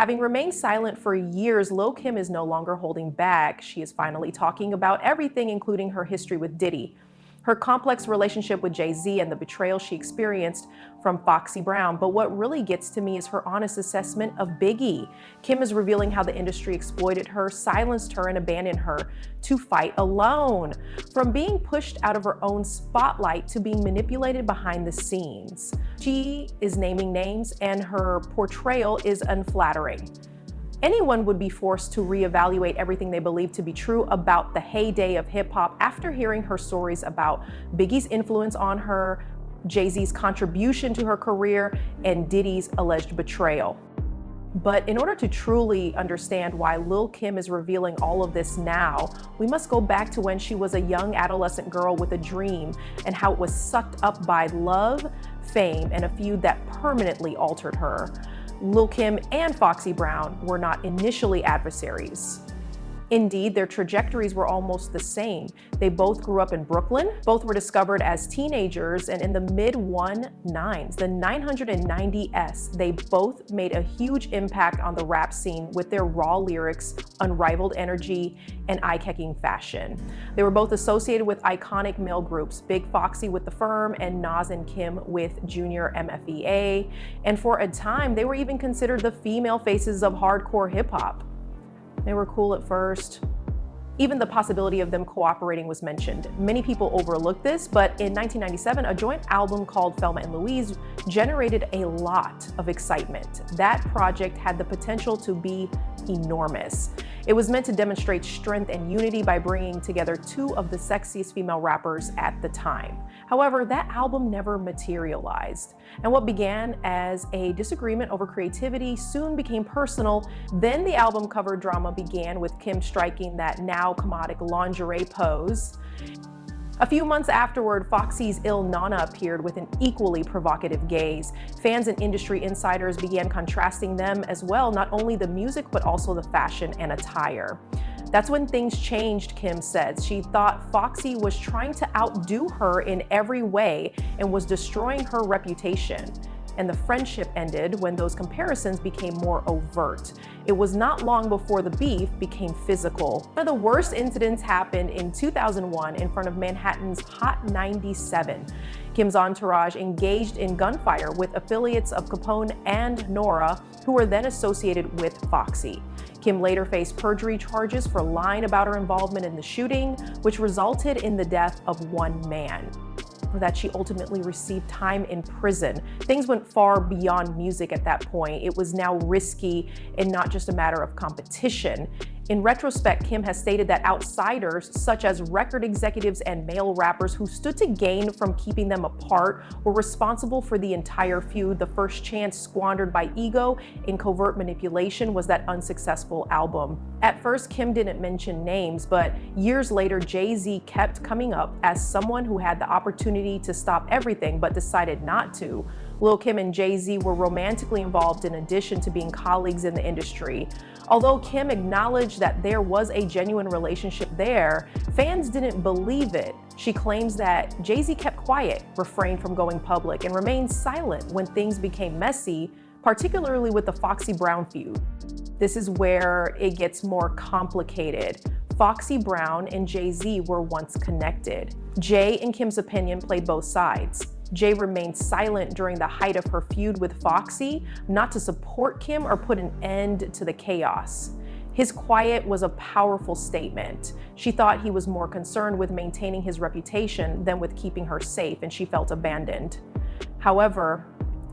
Having remained silent for years, Lil Kim is no longer holding back. She is finally talking about everything, including her history with Diddy, her complex relationship with Jay-Z, and the betrayal she experienced from Foxy Brown. But what really gets to me is her honest assessment of Biggie. Kim is revealing how the industry exploited her, silenced her, and abandoned her to fight alone. From being pushed out of her own spotlight to being manipulated behind the scenes. She is naming names, and her portrayal is unflattering. Anyone would be forced to reevaluate everything they believe to be true about the heyday of hip-hop after hearing her stories about Biggie's influence on her, Jay-Z's contribution to her career, and Diddy's alleged betrayal. But in order to truly understand why Lil Kim is revealing all of this now, we must go back to when she was a young adolescent girl with a dream and how it was sucked up by love, fame, and a feud that permanently altered her. Lil Kim and Foxy Brown were not initially adversaries. Indeed, their trajectories were almost the same. They both grew up in Brooklyn. Both were discovered as teenagers, and in the mid-1990s, the 990S, they both made a huge impact on the rap scene with their raw lyrics, unrivaled energy, and eye-catching fashion. They were both associated with iconic male groups, Big Foxy with The Firm and Nas and Kim with Junior MFEA. And for a time, they were even considered the female faces of hardcore hip-hop. They were cool at first. Even the possibility of them cooperating was mentioned. Many people overlooked this, but in 1997, a joint album called Thelma and Louise generated a lot of excitement. That project had the potential to be enormous. It was meant to demonstrate strength and unity by bringing together two of the sexiest female rappers at the time. However, that album never materialized. And what began as a disagreement over creativity soon became personal. Then the album cover drama began, with Kim striking that now commodic lingerie pose. A few months afterward, Foxy's ill Nana appeared with an equally provocative gaze. Fans and industry insiders began contrasting them as well, not only the music, but also the fashion and attire. That's when things changed, Kim said. She thought Foxy was trying to outdo her in every way and was destroying her reputation. And the friendship ended when those comparisons became more overt. It was not long before the beef became physical. One of the worst incidents happened in 2001 in front of Manhattan's Hot 97. Kim's entourage engaged in gunfire with affiliates of Capone and Nora, who were then associated with Foxy. Kim later faced perjury charges for lying about her involvement in the shooting, which resulted in the death of one man. For that, she ultimately received time in prison. Things went far beyond music at that point. It was now risky and not just a matter of competition. In retrospect, Kim has stated that outsiders, such as record executives and male rappers who stood to gain from keeping them apart, were responsible for the entire feud. The first chance squandered by ego and covert manipulation was that unsuccessful album. At first, Kim didn't mention names, but years later, Jay-Z kept coming up as someone who had the opportunity to stop everything but decided not to. Lil Kim and Jay-Z were romantically involved in addition to being colleagues in the industry. Although Kim acknowledged that there was a genuine relationship there, fans didn't believe it. She claims that Jay-Z kept quiet, refrained from going public, and remained silent when things became messy, particularly with the Foxy Brown feud. This is where it gets more complicated. Foxy Brown and Jay-Z were once connected. Jay, in Kim's opinion, played both sides. Jay remained silent during the height of her feud with Foxy, not to support Kim or put an end to the chaos. His quiet was a powerful statement. She thought he was more concerned with maintaining his reputation than with keeping her safe, and she felt abandoned. However,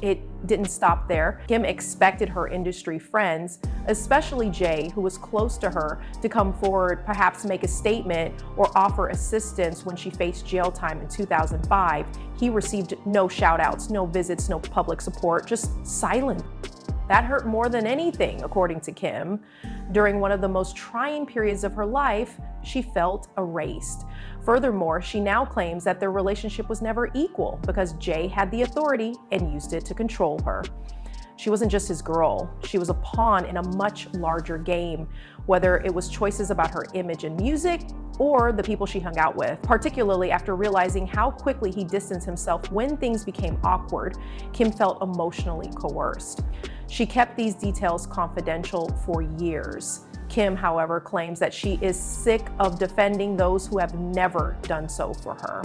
it didn't stop there. Kim expected her industry friends, especially Jay, who was close to her, to come forward, perhaps make a statement or offer assistance when she faced jail time in 2005. He received no shout-outs, no visits, no public support, just silence. That hurt more than anything, according to Kim. During one of the most trying periods of her life, she felt erased. Furthermore, she now claims that their relationship was never equal because Jay had the authority and used it to control her. She wasn't just his girl, she was a pawn in a much larger game, whether it was choices about her image and music or the people she hung out with. Particularly after realizing how quickly he distanced himself when things became awkward, Kim felt emotionally coerced. She kept these details confidential for years. Kim, however, claims that she is sick of defending those who have never done so for her.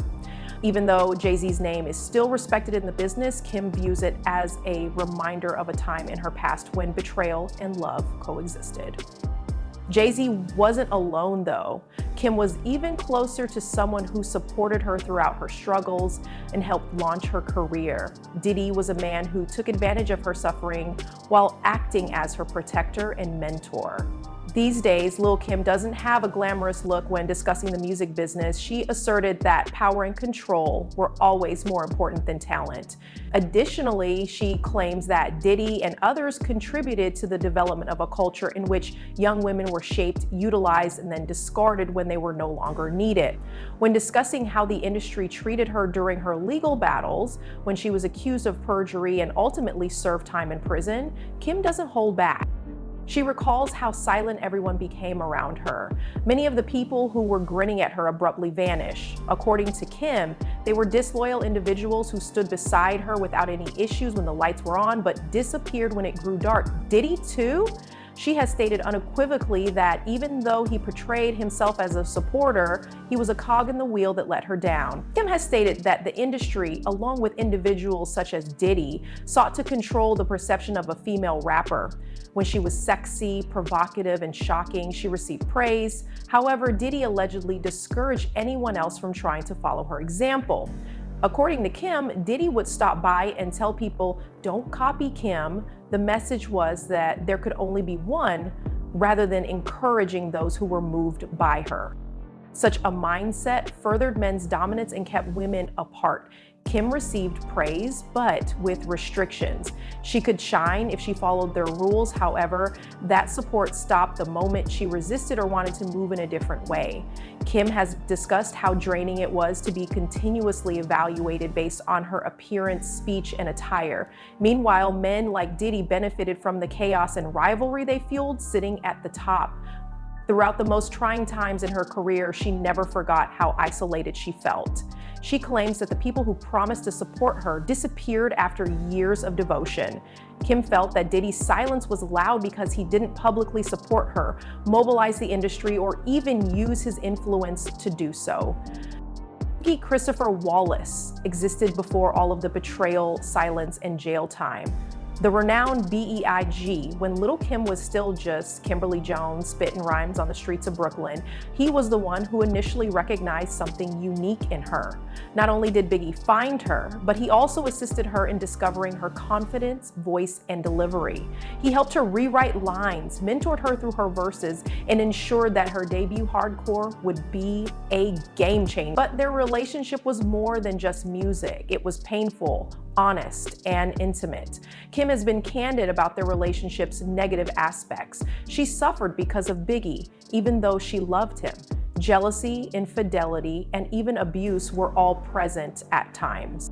Even though Jay-Z's name is still respected in the business, Kim views it as a reminder of a time in her past when betrayal and love coexisted. Jay-Z wasn't alone though. Kim was even closer to someone who supported her throughout her struggles and helped launch her career. Diddy was a man who took advantage of her suffering while acting as her protector and mentor. These days, Lil Kim doesn't have a glamorous look when discussing the music business. She asserted that power and control were always more important than talent. Additionally, she claims that Diddy and others contributed to the development of a culture in which young women were shaped, utilized, and then discarded when they were no longer needed. When discussing how the industry treated her during her legal battles, when she was accused of perjury and ultimately served time in prison, Kim doesn't hold back. She recalls how silent everyone became around her. Many of the people who were grinning at her abruptly vanished. According to Kim, they were disloyal individuals who stood beside her without any issues when the lights were on, but disappeared when it grew dark. Diddy too? She has stated unequivocally that even though he portrayed himself as a supporter, he was a cog in the wheel that let her down. Kim has stated that the industry, along with individuals such as Diddy, sought to control the perception of a female rapper. When she was sexy, provocative, and shocking, she received praise. However, Diddy allegedly discouraged anyone else from trying to follow her example. According to Kim, Diddy would stop by and tell people, "Don't copy Kim." The message was that there could only be one, rather than encouraging those who were moved by her. Such a mindset furthered men's dominance and kept women apart. Kim received praise, but with restrictions. She could shine if she followed their rules. However, that support stopped the moment she resisted or wanted to move in a different way. Kim has discussed how draining it was to be continuously evaluated based on her appearance, speech, and attire. Meanwhile, men like Diddy benefited from the chaos and rivalry they fueled, sitting at the top. Throughout the most trying times in her career, she never forgot how isolated she felt. She claims that the people who promised to support her disappeared after years of devotion. Kim felt that Diddy's silence was loud because he didn't publicly support her, mobilize the industry, or even use his influence to do so. Biggie Christopher Wallace existed before all of the betrayal, silence, and jail time. The renowned B.I.G., when Lil Kim was still just Kimberly Jones spitting rhymes on the streets of Brooklyn, he was the one who initially recognized something unique in her. Not only did Biggie find her, but he also assisted her in discovering her confidence, voice, and delivery. He helped her rewrite lines, mentored her through her verses, and ensured that her debut hardcore would be a game changer. But their relationship was more than just music. It was painful, honest, and intimate. Kim has been candid about their relationship's negative aspects. She suffered because of Biggie, even though she loved him. Jealousy, infidelity, and even abuse were all present at times.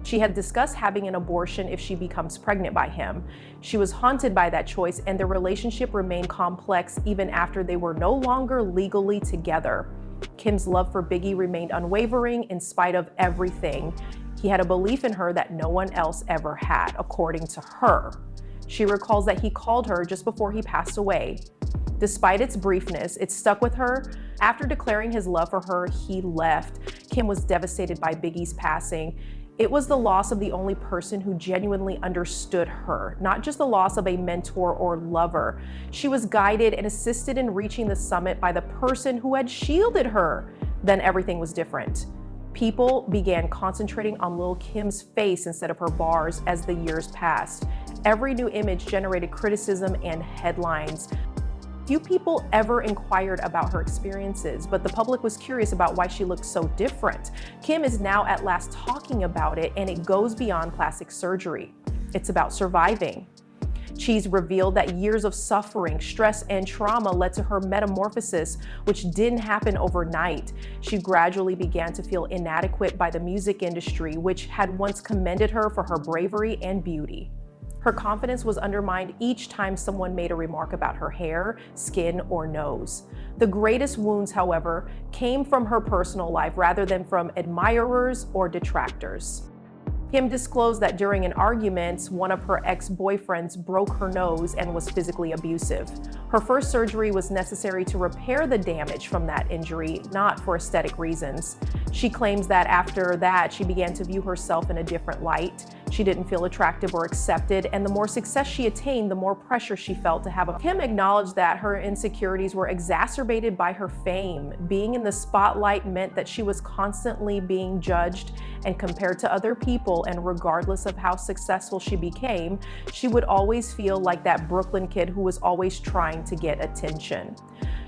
She had discussed having an abortion if she becomes pregnant by him. She was haunted by that choice, and their relationship remained complex even after they were no longer legally together. Kim's love for Biggie remained unwavering in spite of everything. He had a belief in her that no one else ever had, according to her. She recalls that he called her just before he passed away. Despite its briefness, it stuck with her. After declaring his love for her, he left. Kim was devastated by Biggie's passing. It was the loss of the only person who genuinely understood her, not just the loss of a mentor or lover. She was guided and assisted in reaching the summit by the person who had shielded her. Then everything was different. People began concentrating on Lil Kim's face instead of her bars as the years passed. Every new image generated criticism and headlines. Few people ever inquired about her experiences, but the public was curious about why she looked so different. Kim is now at last talking about it, and it goes beyond plastic surgery. It's about surviving. She's revealed that years of suffering, stress, and trauma led to her metamorphosis, which didn't happen overnight. She gradually began to feel inadequate by the music industry, which had once commended her for her bravery and beauty. Her confidence was undermined each time someone made a remark about her hair, skin, or nose. The greatest wounds, however, came from her personal life rather than from admirers or detractors. Kim disclosed that during an argument, one of her ex-boyfriends broke her nose and was physically abusive. Her first surgery was necessary to repair the damage from that injury, not for aesthetic reasons. She claims that after that, she began to view herself in a different light. She didn't feel attractive or accepted, and the more success she attained, the more pressure she felt to have a... Kim acknowledged that her insecurities were exacerbated by her fame. Being in the spotlight meant that she was constantly being judged and compared to other people, and regardless of how successful she became, she would always feel like that Brooklyn kid who was always trying to get attention.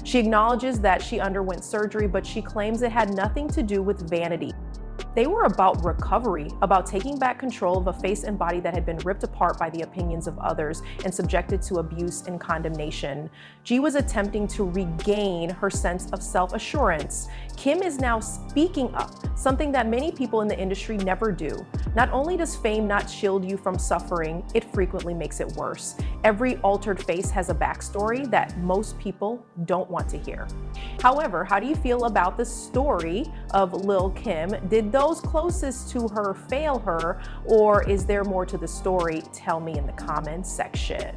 She acknowledges that she underwent surgery, but she claims it had nothing to do with vanity. They were about recovery, about taking back control of a face and body that had been ripped apart by the opinions of others and subjected to abuse and condemnation. G was attempting to regain her sense of self-assurance. Kim is now speaking up, something that many people in the industry never do. Not only does fame not shield you from suffering, it frequently makes it worse. Every altered face has a backstory that most people don't want to hear. However, how do you feel about the story of Lil Kim? Did those closest to her fail her, or is there more to the story? Tell me in the comments section.